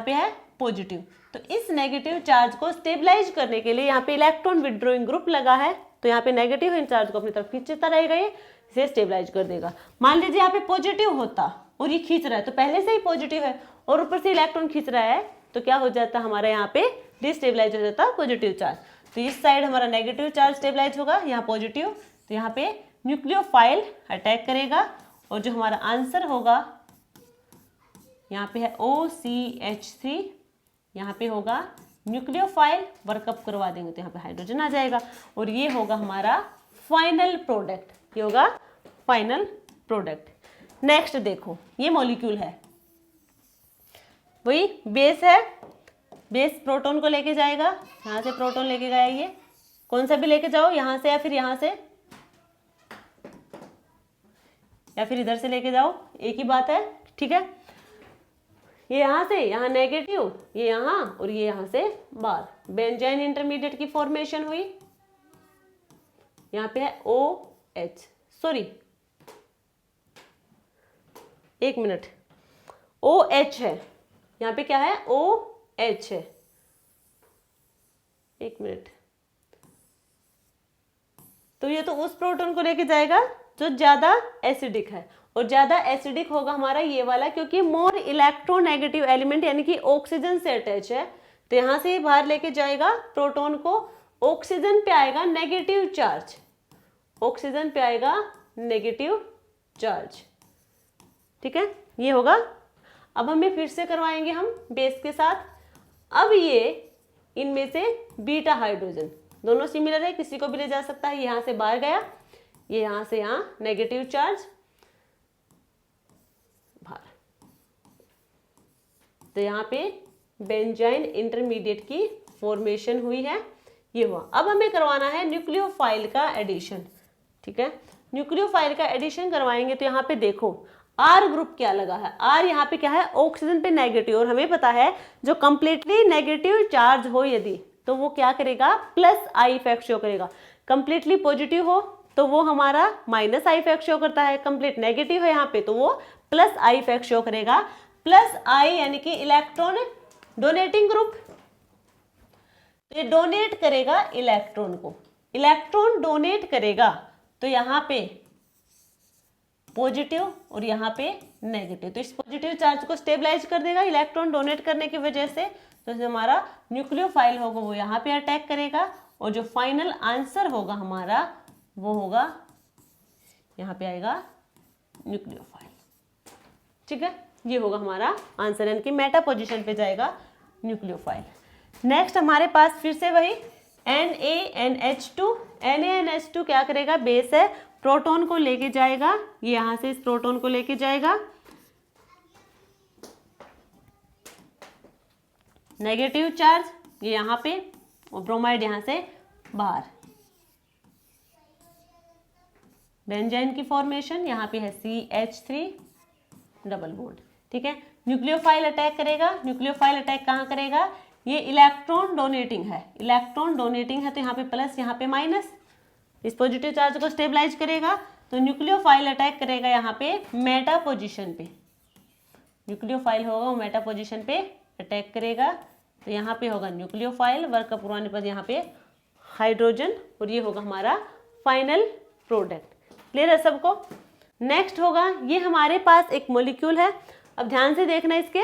A: पे है पॉजिटिव। तो इस नेगेटिव चार्ज को स्टेबलाइज करने के लिए यहाँ पे इलेक्ट्रॉन विड्रॉइंग ग्रुप लगा है, तो यहाँ पे नेगेटिव इन चार्ज को अपनी तरफ खींचता रहेगा, ये इसे स्टेबलाइज कर देगा। मान लीजिए यहाँ पे पॉजिटिव होता और ये खींच रहा है, तो पहले से ही पॉजिटिव है और ऊपर से इलेक्ट्रॉन खींच रहा है, तो क्या हो जाता हमारा यहाँ पे डिस्टेबलाइज हो जाता पॉजिटिव चार्ज। तो इस साइड हमारा नेगेटिव चार्ज स्टेबलाइज होगा, यहाँ पॉजिटिव, तो यहाँ पे न्यूक्लियोफाइल अटैक करेगा, और जो हमारा आंसर होगा यहाँ पे है OCH3, यहाँ पे होगा न्यूक्लियोफाइल, वर्कअप करवा देंगे तो यहाँ पे हाइड्रोजन आ जाएगा, और ये होगा हमारा फाइनल प्रोडक्ट, ये होगा फाइनल प्रोडक्ट। नेक्स्ट देखो ये मॉलिक्यूल है, वही बेस है, बेस प्रोटॉन को लेके जाएगा, यहाँ से प्रोटॉन लेके गया, ये कौन सा भी लेके जाओ, यहाँ से या फिर यहाँ से या फिर इधर से लेके जाओ, एक ही बात है, ठीक है। ये यहाँ से यहाँ नेगेटिव, ये यहाँ और ये यहाँ से बाहर, बेंजाइन इंटरमीडिएट की फॉर्मेशन हुई, यहाँ पे है OH, सॉरी एक मिनट, OH है, यहाँ पे क्या है OH है, एक मिनट, तो ये तो उस प्रोटॉन को लेके जाएगा जो ज्यादा एसिडिक है, और ज्यादा एसिडिक होगा हमारा ये वाला, क्योंकि मोर इलेक्ट्रोनेगेटिव एलिमेंट यानी कि ऑक्सीजन से अटैच है, तो यहां से बाहर लेके जाएगा प्रोटॉन को, ऑक्सीजन पे आएगा नेगेटिव चार्ज, ऑक्सीजन पे आएगा नेगेटिव चार्ज, ठीक है, ये होगा। अब हमें फिर से करवाएंगे हम बेस के साथ। अब ये इनमें से बीटा हाइड्रोजन दोनों सिमिलर है, किसी को भी ले जा सकता है, यहां से बाहर गया, ये यहां से यहां नेगेटिव चार्ज बाहर, तो यहाँ पे बेंजाइन इंटरमीडिएट की फॉर्मेशन हुई है, ये हुआ। अब हमें करवाना है न्यूक्लियोफाइल का एडिशन, ठीक है, न्यूक्लियोफाइल का एडिशन करवाएंगे, तो यहाँ पे देखो R ग्रुप क्या लगा है, R यहाँ पे क्या है ऑक्सीजन पे नेगेटिव, और हमें पता है जो कंप्लीटली नेगेटिव चार्ज हो यदि, तो वो क्या करेगा +I इफेक्ट शो करेगा, कंप्लीटली पॉजिटिव हो तो वो हमारा -I इफेक्ट शो करता है, कंप्लीट नेगेटिव है यहाँ पे तो वो +I इफेक्ट शो करेगा, +I यानी कि इलेक्ट्रॉन डोनेटिंग ग्रुप, तो ये डोनेट करेगा इलेक्ट्रॉन को, इलेक्ट्रॉन डोनेट करेगा, तो यहाँ पे पॉजिटिव और यहाँ पे नेगेटिव। तो इस पॉजिटिव चार्ज को स्टेबलाइज कर देगा इलेक्ट्रॉन डोनेट करने की वजह से। तो हमारा न्यूक्लियोफाइल होगा वो यहाँ पे अटैक करेगा और जो फाइनल आंसर होगा हमारा वो होगा यहाँ पे आएगा न्यूक्लियोफाइल। ठीक है, ये होगा हमारा आंसर, यानी कि मेटा पोजीशन पे जाएगा न्यूक्लियोफाइल। नेक्स्ट हमारे पास फिर से वही NaNH2। NaNH2 क्या करेगा, बेस है, प्रोटॉन को लेके जाएगा, ये यहां से इस प्रोटॉन को लेके जाएगा, नेगेटिव चार्ज ये यहां पे और ब्रोमाइड यहां से बाहर। बेंजाइन की फॉर्मेशन यहाँ पे है CH3 डबल बॉन्ड। ठीक है, न्यूक्लियोफाइल अटैक करेगा। न्यूक्लियोफाइल अटैक कहाँ करेगा, ये इलेक्ट्रॉन डोनेटिंग है, इलेक्ट्रॉन डोनेटिंग है तो यहाँ पे प्लस यहाँ पे माइनस, इस पॉजिटिव चार्ज को स्टेबलाइज करेगा। तो न्यूक्लियोफाइल अटैक करेगा यहाँ पे मेटा पोजिशन पे, न्यूक्लियोफाइल होगा वो मेटा पोजिशन पे अटैक करेगा। तो यहाँ पे होगा न्यूक्लियोफाइल, वर्क का पूरा निपट यहाँ पे हाइड्रोजन, और ये होगा हमारा फाइनल प्रोडक्ट। क्लियर है सबको। नेक्स्ट होगा, ये हमारे पास एक मॉलिक्यूल है, अब ध्यान से देखना इसके,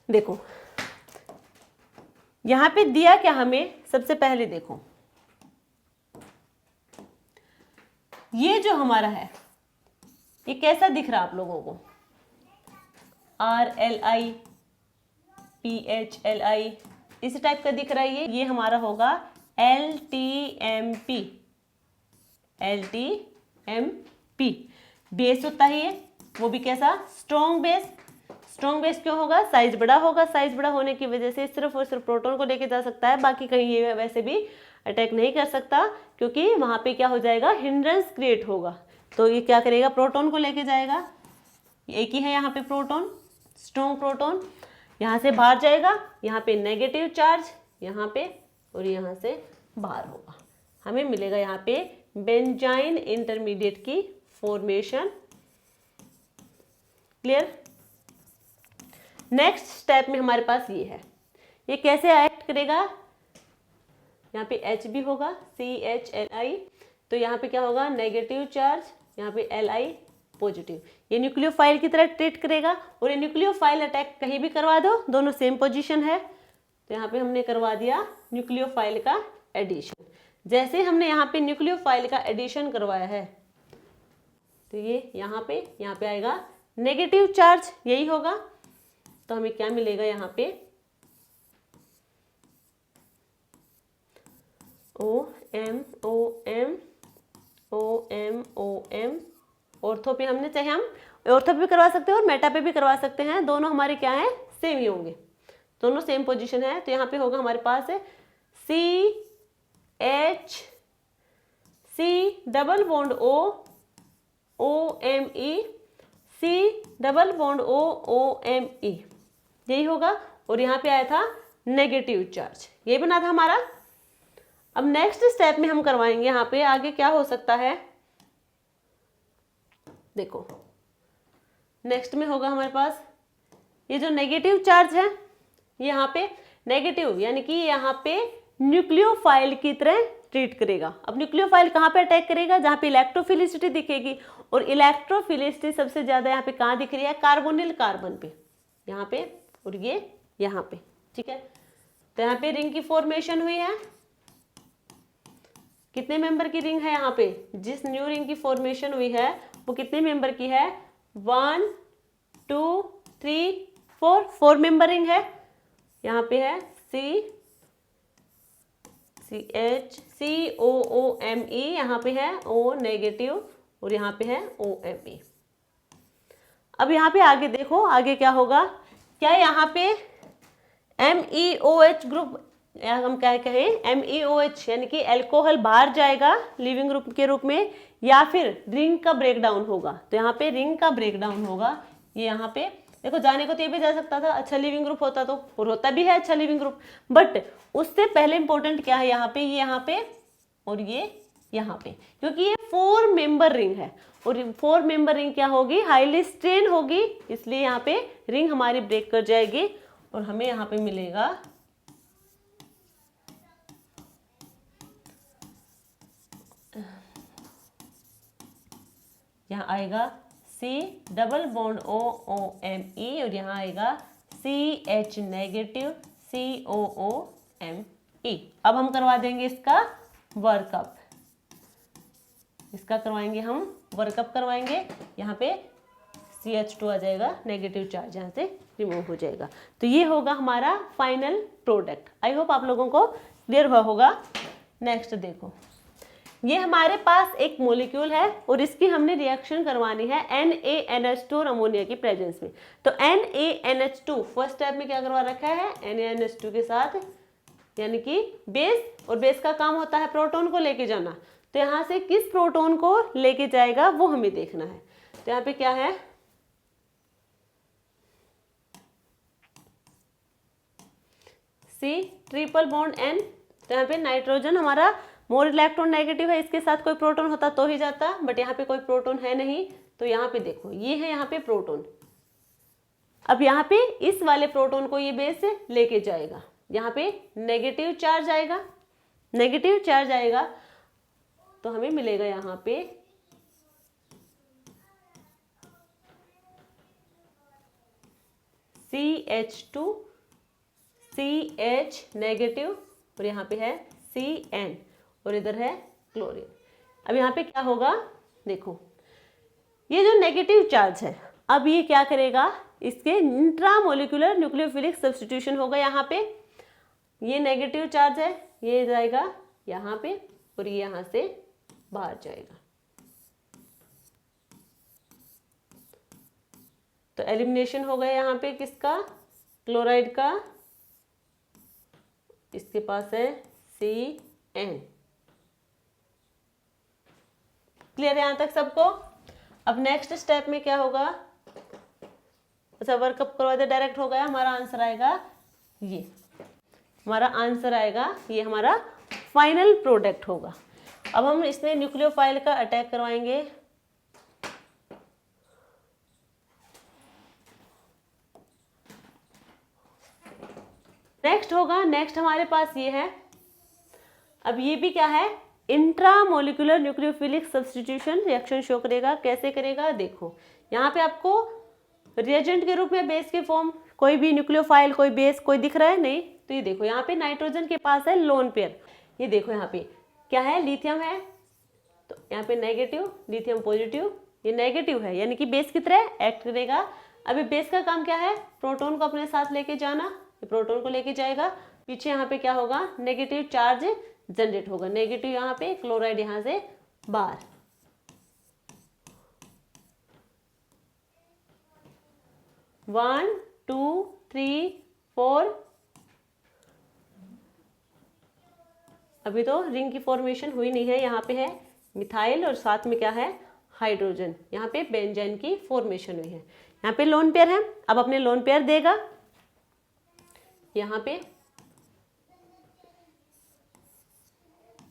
A: देखो यहां पे दिया क्या हमें, सबसे पहले देखो ये जो हमारा है ये कैसा दिख रहा है आप लोगों को, RLI PHLI इस टाइप का दिख रहा है। ये हमारा होगा LTMP। LTMP बेस होता है ये, वो भी कैसा, स्ट्रॉन्ग बेस। स्ट्रॉन्ग बेस क्यों होगा, साइज बड़ा होगा, साइज बड़ा होने की वजह से सिर्फ और सिर्फ प्रोटॉन को लेके जा सकता है, बाकी कहीं ये वैसे भी अटैक नहीं कर सकता, क्योंकि वहां पे क्या हो जाएगा, हिंड्रेंस क्रिएट होगा। तो ये क्या करेगा, प्रोटॉन को लेके जाएगा, एक ही है यहाँ पे प्रोटॉन, स्ट्रॉन्ग प्रोटॉन, यहाँ से बाहर जाएगा, यहाँ पे नेगेटिव चार्ज यहाँ पे और यहाँ से बाहर होगा, हमें मिलेगा यहाँ पे बेंजाइन इंटरमीडिएट की फॉर्मेशन। क्लियर। नेक्स्ट स्टेप में हमारे पास ये है, ये कैसे एक्ट करेगा, यहाँ पे H भी होगा CHLI, तो यहाँ पे क्या होगा, नेगेटिव चार्ज, यहाँ पे Li पॉजिटिव, ये न्यूक्लियोफाइल की तरह ट्रीट करेगा। और ये न्यूक्लियोफाइल अटैक कहीं भी करवा दो, दोनों सेम पोजीशन है, तो यहाँ पे हमने करवा दिया न्यूक्लियोफाइल का एडिशन। जैसे हमने यहाँ पे न्यूक्लियोफाइल का एडिशन करवाया है, तो ये यहाँ पे आएगा नेगेटिव चार्ज, यही होगा, तो हमें क्या मिलेगा यहाँ पे OM ऑर्थो पे हमने, चाहे हम ऑर्थो पे भी करवा सकते हैं और मेटा पे भी करवा सकते हैं, दोनों हमारे क्या है, सेम ही होंगे, दोनों सेम पोजीशन है। तो यहाँ पे होगा हमारे पास है C double bond OMe C double bond OMe, यही होगा। और यहाँ पे आया था नेगेटिव चार्ज, ये बना था हमारा। अब नेक्स्ट स्टेप में हम करवाएंगे यहाँ पे आगे क्या हो सकता है, देखो नेक्स्ट में होगा हमारे पास ये जो नेगेटिव चार्ज है, यहाँ पे नेगेटिव यानी कि यहाँ पे न्यूक्लियोफाइल की तरह ट्रीट करेगा। अब न्यूक्लियोफाइल कहाँ पे अटैक करेगा, जहाँ पे इलेक्ट्रोफिलिसिटी दिखेगी, और इलेक्ट्रोफिलिसिटी सबसे ज्यादा यहाँ पे कहाँ दिख रही है, कार्बोनिल कार्बन पे, यहाँ पे और ये यहाँ पे। ठीक है, तो यहाँ पे रिंग की फॉर्मेशन हुई है, कितने मेंबर की रिंग है, यहाँ पे जिस न्यू रिंग की फॉर्मेशन हुई है वो कितने मेंबर की है, 1 2 3 4, 4 मेंबर रिंग है। यहाँ पे है COOMe, यहाँ पे है O नेगेटिव और यहाँ पे है OMe। अब यहाँ पे आगे देखो, आगे क्या होगा, क्या यहाँ पे MEOH ग्रुप, या हम क्या कहें MEOH यानी कि अल्कोहल बाहर जाएगा लिविंग ग्रुप के रूप में, या फिर रिंग का ब्रेकडाउन होगा। तो यहाँ पे रिंग का ब्रेकडाउन होगा, ये यहाँ पे देखो, जाने को तो ये भी जा सकता था, अच्छा लिविंग ग्रुप होता तो, और होता भी है अच्छा लिविंग ग्रुप, बट उससे पहले इंपॉर्टेंट क्या है, यहाँ पे ये यहाँ पे और ये यहाँ पे, क्योंकि ये 4 मेंबर रिंग है, और 4 मेंबर रिंग क्या होगी, हाईली स्ट्रेन होगी, इसलिए यहाँ पे रिंग हमारी ब्रेक कर जाएगी और हमें यहाँ पे मिलेगा यहाँ आएगा C डबल बॉन्ड OOMe और यहाँ आएगा CH नेगेटिव COOMe। अब हम करवा देंगे इसका वर्कअप, इसका करवाएंगे हम वर्कअप करवाएंगे। यहाँ पे CH2 आ जाएगा, नेगेटिव चार्ज यहाँ से रिमूव हो जाएगा। तो ये होगा हमारा फाइनल प्रोडक्ट। आई होप आप लोगों को क्लियर हुआ होगा। नेक्स्ट देखो, ये हमारे पास एक मॉलिक्यूल है और इसकी हमने रिएक्शन करवानी है NaNH2 और अमोनिया की प्रेजेंस में। तो NaNH2 फर्स्ट स्टेप में क्या करवा रखा है, NaNH2 के साथ, यानी कि बेस, और बेस का काम होता है प्रोटॉन को लेके जाना। तो यहाँ से किस प्रोटॉन को लेके जाएगा वो हमें देखना है। तो यहाँ पे क्या है, C ट्रिपल बॉन्ड N। तो यहाँ पे नाइट्रोजन हमारा मोर इलेक्ट्रॉन नेगेटिव है, इसके साथ कोई प्रोटॉन होता तो ही जाता, बट यहाँ पे कोई प्रोटॉन है नहीं। तो यहाँ पे देखो ये है यहाँ पे प्रोटॉन। अब यहाँ पे इस वाले प्रोटॉन को ये बेस लेके जाएगा, यहाँ पे नेगेटिव चार्ज आएगा, नेगेटिव चार्ज आएगा तो हमें मिलेगा यहाँ पे CH2 CH नेगेटिव और यहाँ पे है CN और इधर है क्लोरीन। अब यहाँ पे क्या होगा, देखो ये जो नेगेटिव चार्ज है, अब ये क्या करेगा, इसके इंट्रामोलिकुलर न्यूक्लियोफिलिक सब्स्टिट्यूशन होगा। यहाँ पे ये नेगेटिव चार्ज है, ये जाएगा यहाँ पे और ये यहाँ से बाहर जाएगा। तो एलिमिनेशन हो गया यहाँ पे किसका, क्लोराइड का, इसके पास है CN। क्लियर है यहाँ तक सबको। अब नेक्स्ट स्टेप में क्या होगा, अच्छा वर्कअप करवा दे, डायरेक्ट हो गया, हमारा आंसर आएगा ये, हमारा आंसर आएगा ये, हमारा फाइनल प्रोडक्ट होगा। अब हम इसमें न्यूक्लियोफाइल का अटैक करवाएंगे। नेक्स्ट होगा, नेक्स्ट हमारे पास ये है, अब ये भी क्या है, intramolecular nucleophilic substitution reaction show करेगा। कैसे करेगा, देखो यहाँ पे आपको रिएजेंट के रूप में बेस के फॉर्म, कोई भी न्यूक्लियोफाइल, कोई बेस, कोई दिख रहा है नहीं। तो ये देखो यहाँ पे नाइट्रोजन के पास है लोन पेयर, ये देखो यहाँ पे क्या है, लिथियम है, तो यहाँ पे नेगेटिव, लिथियम पॉजिटिव, ये नेगेटिव है यानी कि बेस की तरह एक्ट करेगा। अभी बेस का काम क्या है, प्रोटॉन को अपने साथ लेके जाना, ये प्रोटॉन को लेके जाएगा, पीछे यहाँ पे क्या होगा, नेगेटिव चार्ज जनरेट होगा, नेगेटिव यहाँ पे, क्लोराइड यहाँ से बाहर। वन टू थ्री फोर, अभी तो रिंग की फॉर्मेशन हुई नहीं है, यहाँ पे है मिथाइल और साथ में क्या है, हाइड्रोजन, यहाँ पे बेंजीन की फॉर्मेशन हुई है। यहाँ पे लोन पेयर है, अब अपने लोन पेयर देगा, यहाँ पे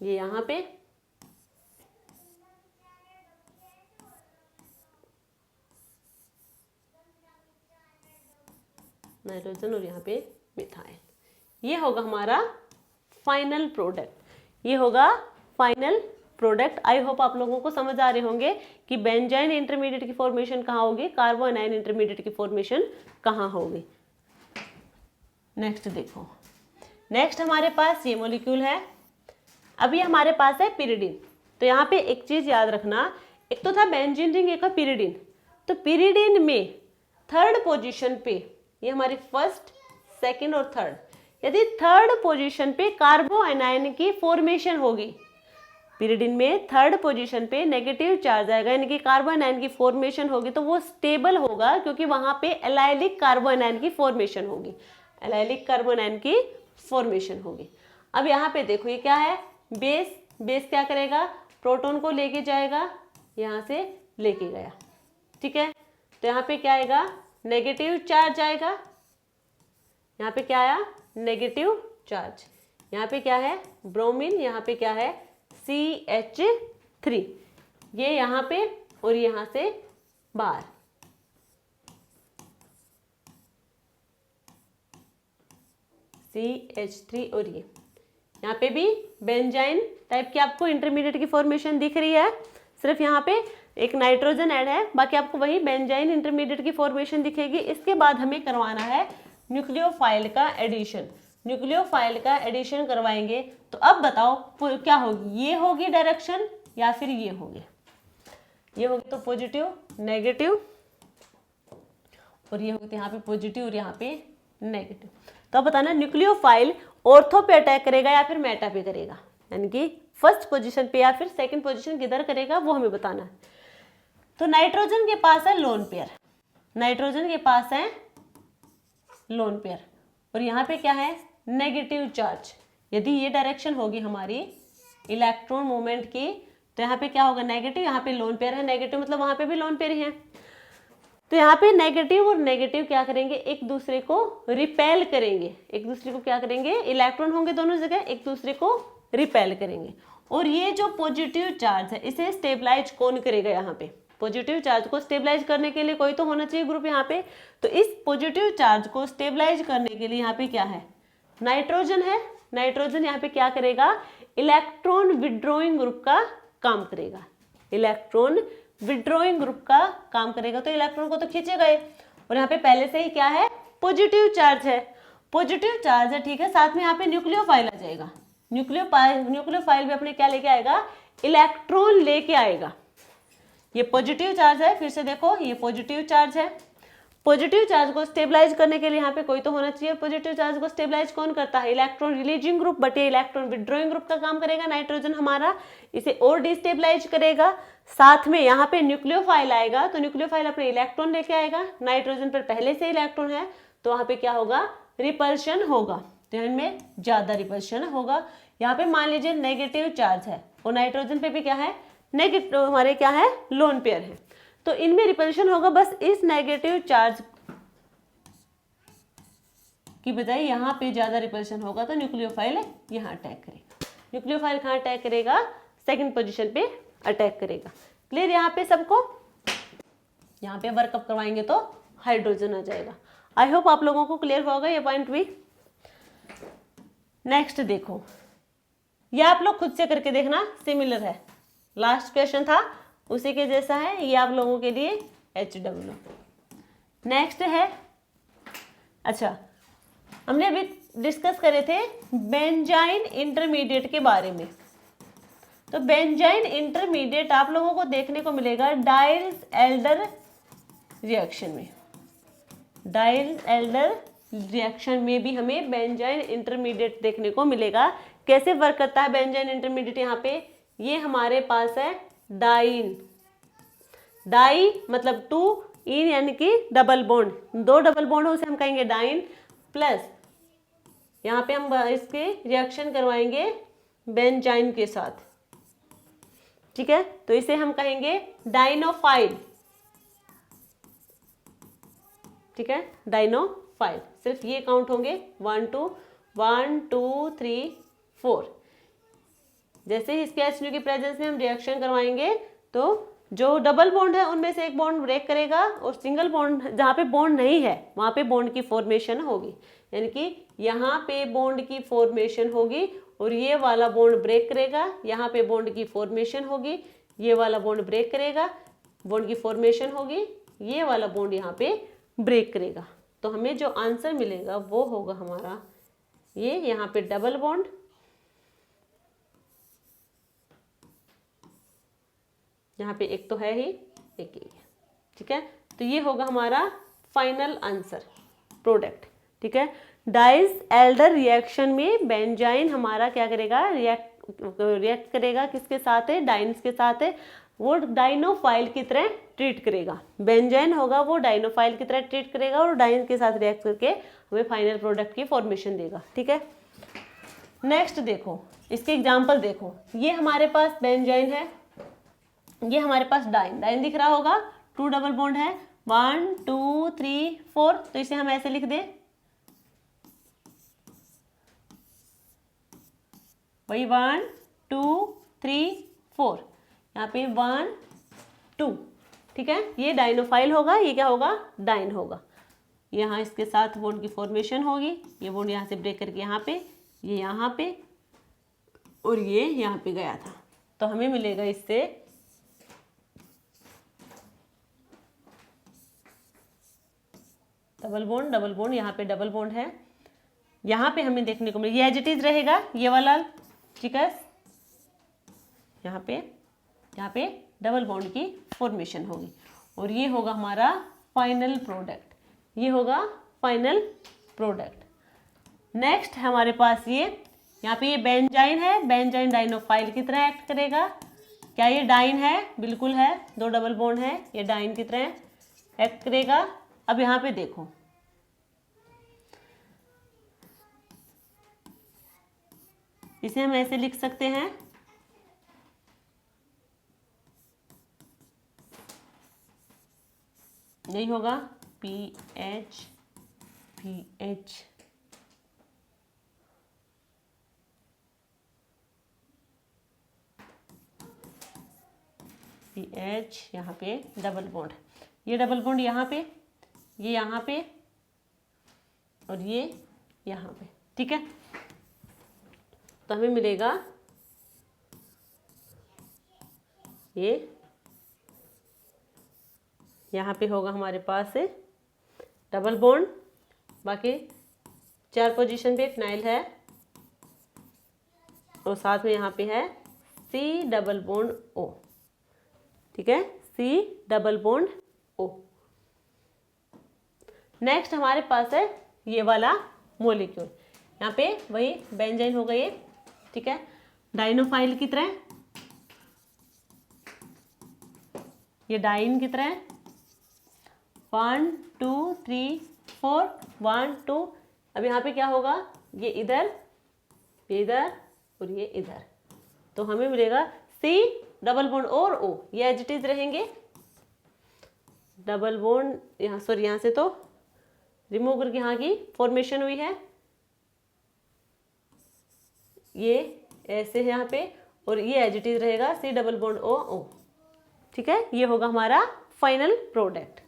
A: ये, यहाँ पे नाइट्रोजन और यहाँ पे मिथाइल। ये होगा हमारा फाइनल प्रोडक्ट, ये होगा फाइनल प्रोडक्ट। आई होप आप लोगों को समझ आ रहे होंगे कि बेंजीन इंटरमीडिएट की फॉर्मेशन कहाँ होगी, कार्बो एनायन इंटरमीडिएट की फॉर्मेशन कहाँ होगी। नेक्स्ट देखो, नेक्स्ट हमारे पास ये मॉलिक्यूल है, अभी हमारे पास है पिरिडीन। तो यहाँ पे एक चीज याद रखना, एक तो था बेंजीन रिंग, एक है पिरिडीन। तो पिरिडीन में थर्ड पोजीशन पे, ये हमारी फर्स्ट, सेकंड और थर्ड, यदि थर्ड पोजीशन पे कार्बो एनायन की फॉर्मेशन होगी, पिरिडीन में थर्ड पोजीशन पे नेगेटिव चार्ज आएगा यानी कि कार्बो एनायन की फॉर्मेशन होगी, तो वो स्टेबल होगा क्योंकि वहां पे एलाइलिक कार्बो एनायन की फॉर्मेशन होगी, एलाइलिक कार्बो एनायन की फॉर्मेशन होगी। अब यहाँ पे देखो ये क्या है, बेस, बेस क्या करेगा, प्रोटॉन को लेके जाएगा, यहाँ से लेके गया, ठीक है। तो यहाँ पे क्या आएगा, नेगेटिव चार्ज आएगा, यहाँ पे क्या आया, नेगेटिव चार्ज, यहाँ पे क्या है, ब्रोमीन, यहाँ पे क्या है, CH3, ये यहाँ पे और यहाँ से बाहर, CH3 और ये यहाँ पे भी बेंजाइन टाइप की आपको इंटरमीडिएट की फॉर्मेशन दिख रही है, सिर्फ यहाँ पे एक नाइट्रोजन ऐड है, बाकी आपको वही बेंजाइन इंटरमीडिएट की फॉर्मेशन दिखेगी। इसके बाद हमें करवाना है न्यूक्लियोफाइल का एडिशन। न्यूक्लियोफाइल का एडिशन करवाएंगे तो अब बताओ क्या होगी, ये होगी डायरेक्शन या फिर ये होगी? ये होगी तो पॉजिटिव नेगेटिव, और ये होगी तो यहाँ पे पॉजिटिव और यहाँ पे नेगेटिव। तो अब बताना न्यूक्लियोफाइल ऑर्थो पे अटैक करेगा या फिर मेटा पे करेगा, यानी कि फर्स्ट पोजीशन पे या फिर सेकंड पोजीशन किधर करेगा वो हमें बताना है। तो नाइट्रोजन के पास है लोन पेयर, नाइट्रोजन के पास है लोन पेयर, और यहाँ पे क्या है नेगेटिव चार्ज। यदि ये डायरेक्शन होगी हमारी इलेक्ट्रॉन मूवमेंट की तो यहाँ पे क्या होगा नेगेटिव, यहाँ पे लोन पेयर है नेगेटिव, मतलब वहां पे भी लोन पेयर ही है। तो यहाँ पे नेगेटिव और नेगेटिव क्या करेंगे, एक दूसरे को रिपेल करेंगे, एक दूसरे को क्या करेंगे, इलेक्ट्रॉन होंगे दोनों जगह, एक दूसरे को रिपेल करेंगे। और ये जो पॉजिटिव चार्ज है इसे स्टेबलाइज कौन करेगा, यहाँ पे पॉजिटिव चार्ज को स्टेबलाइज करने के लिए कोई तो होना चाहिए ग्रुप यहाँ पे। तो इस पॉजिटिव चार्ज को स्टेबलाइज करने के लिए यहाँ पे क्या है, नाइट्रोजन है। नाइट्रोजन यहाँ पे क्या करेगा, इलेक्ट्रॉन विड्रॉइंग ग्रुप का काम करेगा, इलेक्ट्रॉन विड्रॉइंग ग्रुप का काम करेगा। तो इलेक्ट्रॉन को तो खींचेगा ही, और यहाँ पे पहले से ही क्या है पॉजिटिव चार्ज है, पॉजिटिव चार्ज है, ठीक है। साथ में यहाँ पे न्यूक्लियोफाइल आ जाएगा, न्यूक्लियोफाइल भी अपने क्या लेके आएगा, इलेक्ट्रॉन लेके आएगा। ये पॉजिटिव चार्ज है, फिर से देखो ये पॉजिटिव चार्ज है। पॉजिटिव चार्ज को स्टेबलाइज करने के लिए यहाँ पे कोई तो होना चाहिए। पॉजिटिव चार्ज को स्टेबलाइज कौन करता है, इलेक्ट्रॉन रिलीजिंग ग्रुप, बट ये इलेक्ट्रॉन विड्रॉइंग ग्रुप का काम करेगा नाइट्रोजन हमारा, इसे और डिस्टेबलाइज करेगा। साथ में यहाँ पे न्यूक्लियोफाइल आएगा, तो न्यूक्लियोफाइल अपने इलेक्ट्रॉन लेके आएगा, नाइट्रोजन पर पहले से इलेक्ट्रॉन है तो वहाँ पे क्या होगा, रिपल्शन होगा, तो इनमें ज्यादा रिपल्शन होगा। यहाँ पे मान लीजिए नेगेटिव चार्ज है और नाइट्रोजन पे भी क्या है नेगेटिव, हमारे क्या है लोन पेयर है, तो इनमें रिपल्शन होगा। बस इस नेगेटिव चार्ज की बजाय यहाँ पे ज्यादा रिपल्शन होगा, तो न्यूक्लियोफाइल यहाँ अटैक करेगा, न्यूक्लियोफाइल कहाँ अटैक करेगा, सेकंड पोजीशन पे अटैक करेगा। क्लियर यहाँ पे सबको? यहाँ पे वर्कअप करवाएंगे तो हाइड्रोजन आ जाएगा। आई होप आप लोगों को क्लियर होगा ये पॉइंट भी। नेक्स्ट देखो, ये आप लोग खुद से करके देखना, सिमिलर है, लास्ट क्वेश्चन था उसी के जैसा है, ये आप लोगों के लिए HW। नेक्स्ट है, अच्छा हमने अभी डिस्कस करे थे बेंजाइन इंटरमीडिएट के बारे में। तो बेंजाइन इंटरमीडिएट आप लोगों को देखने को मिलेगा डाइल्स एल्डर रिएक्शन में, डाइल्स एल्डर रिएक्शन में भी हमें बेंजाइन इंटरमीडिएट देखने को मिलेगा। कैसे वर्क करता है बेंजाइन इंटरमीडिएट, यहाँ पे ये हमारे पास है डाइन, डाई मतलब टू, इन यानी कि डबल बॉन्ड, दो डबल बॉन्ड हो उसे हम कहेंगे डाइन, प्लस यहाँ पे हम इसके रिएक्शन करवाएंगे बेंजाइन के साथ, ठीक है, तो इसे हम कहेंगे डाइनोफाइल, ठीक है, डाइनोफाइल। सिर्फ ये काउंट होंगे 1 2 3 4। जैसे ही इसके HNO की प्रेजेंस में हम रिएक्शन करवाएंगे तो जो डबल बॉन्ड है उनमें से एक बॉन्ड ब्रेक करेगा, और सिंगल बॉन्ड जहाँ पे बॉन्ड नहीं है वहाँ पे बॉन्ड की फॉर्मेशन होगी, यानी कि यहाँ पे बॉन्ड की फॉर्मेशन होगी और ये वाला बॉन्ड ब्रेक करेगा, यहाँ पे बॉन्ड की फॉर्मेशन होगी, ये वाला बॉन्ड ब्रेक करेगा, बॉन्ड की फॉर्मेशन होगी, ये वाला बॉन्ड यहाँ पे ब्रेक करेगा। तो हमें जो आंसर मिलेगा वो होगा हमारा ये, यहाँ पे डबल बॉन्ड, यहाँ पे एक तो है ही, एक ही है, ठीक है। तो ये होगा हमारा फाइनल आंसर प्रोडक्ट, ठीक है। डाइस एल्डर रिएक्शन में बेंजाइन हमारा क्या करेगा, रिएक्ट करेगा किसके साथ है, डाइन्स के साथ है, वो डाइनोफाइल की तरह ट्रीट करेगा। बेंजाइन होगा वो डाइनोफाइल की तरह ट्रीट करेगा और डाइन के साथ रिएक्ट करके हमें फाइनल प्रोडक्ट की फॉर्मेशन देगा, ठीक है। नेक्स्ट देखो, इसके एग्जांपल देखो, ये हमारे पास बेंजाइन है, ये हमारे पास डाइन, डाइन दिख रहा होगा, 2 डबल बॉन्ड है, 1 2 3 4, तो इसे हम ऐसे लिख दें, वही 1 2 3 4, यहाँ पे 1 2, ठीक है। ये डाइनोफाइल होगा, ये क्या होगा डाइन होगा, यहाँ इसके साथ बॉन्ड की फॉर्मेशन होगी, ये बॉन्ड यहाँ से ब्रेक करके यहाँ पे, ये यहाँ पे और ये यहाँ पे गया था, तो हमें मिलेगा इससे डबल बॉन्ड, यहाँ पे डबल बॉन्ड है, यहाँ पे हमें देखने को मिले ये एज इट इज रहेगा ये वाला, ठीक है। यहाँ पे डबल बॉन्ड की फॉर्मेशन होगी और ये होगा हमारा फाइनल प्रोडक्ट, ये होगा फाइनल प्रोडक्ट। नेक्स्ट हमारे पास ये यहाँ पे ये बेंजाइन है, बेंजाइन डाइनोफाइल की तरह एक्ट करेगा। क्या ये डाइन है? बिल्कुल है, दो डबल बॉन्ड है, ये डाइन की तरह एक्ट करेगा। अब यहाँ पे देखो इसे हम ऐसे लिख सकते हैं, नहीं होगा PH PH PH, यहाँ पे डबल बॉन्ड, ये डबल बॉन्ड यहाँ पे, ये यहाँ पे और ये यहाँ पे, ठीक है। तो हमें मिलेगा ये यहाँ पे होगा हमारे पास डबल बॉन्ड, बाकी 4 पोजीशन पे फिनाइल है और साथ में यहाँ पे है C डबल बॉन्ड O, ठीक है, C double bond O। Next हमारे पास है ये वाला मोलिक्यूल, यहाँ पे वही बेंजाइन होगा ये, ठीक है, डाइनोफाइल की तरह, ये डाइन की तरह 1 2 3 4 1 2। अब यहाँ पे क्या होगा, ये इधर, ये इधर और ये इधर, तो हमें मिलेगा C डबल बॉन्ड और O, ये एज इट इज रहेंगे। डबल बॉन्ड यहाँ, सॉरी यहाँ से तो रिमूव करके यहाँ की फॉर्मेशन हुई है, ये ऐसे है यहाँ पे और ये एज इट इज रहेगा C डबल बॉन्ड O, ठीक है। ये होगा हमारा फाइनल प्रोडक्ट।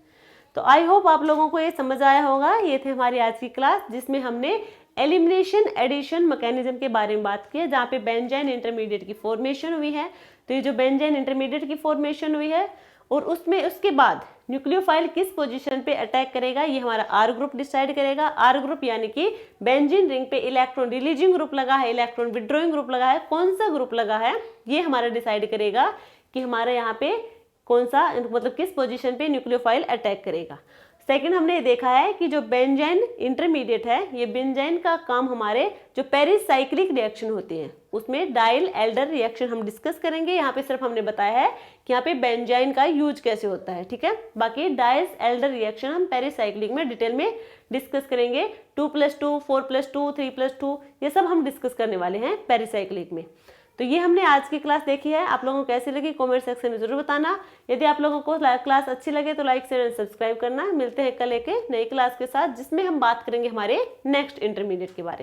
A: तो आई होप आप लोगों को ये समझ आया होगा। ये थे हमारी आज की क्लास जिसमें हमने एलिमिनेशन एडिशन मैकेनिज्म के बारे में बात की है, जहाँ पे बेंजाइन इंटरमीडिएट की फॉर्मेशन हुई है। तो ये जो बेंजाइन इंटरमीडिएट की फॉर्मेशन हुई है और उसमें उसके बाद न्यूक्लियोफाइल किस पोजीशन पे अटैक करेगा, ये हमारा आर ग्रुप डिसाइड करेगा। आर ग्रुप यानी कि बेंजीन रिंग पे इलेक्ट्रॉन रिलीजिंग ग्रुप लगा है, इलेक्ट्रॉन विड्रॉइंग ग्रुप लगा है, कौन सा ग्रुप लगा है ये हमारा डिसाइड करेगा कि हमारा यहाँ पे कौन सा, मतलब किस पोजीशन पे न्यूक्लियोफाइल अटैक करेगा। सेकंड हमने ये देखा है कि जो बेंजाइन इंटरमीडिएट है, ये बेंजाइन का काम हमारे जो पेरिसाइक्लिक रिएक्शन होती हैं उसमें डाइल एल्डर रिएक्शन हम डिस्कस करेंगे। यहाँ पे सिर्फ हमने बताया है कि यहाँ पे बेंजाइन का यूज कैसे होता है, ठीक है। बाकी डाइल एल्डर रिएक्शन हम पेरिसाइक्लिक में डिटेल में डिस्कस करेंगे। 2+2 4+2 3+2 ये सब हम डिस्कस करने वाले हैं पेरिसाइक्लिक में। तो ये हमने आज की क्लास देखी है, आप लोगों को कैसी लगी कमेंट सेक्शन में जरूर बताना। यदि आप लोगों को क्लास अच्छी लगे तो लाइक शेयर एंड सब्सक्राइब करना। मिलते हैं कल एक नई क्लास के साथ जिसमें हम बात करेंगे हमारे नेक्स्ट इंटरमीडिएट के बारे में।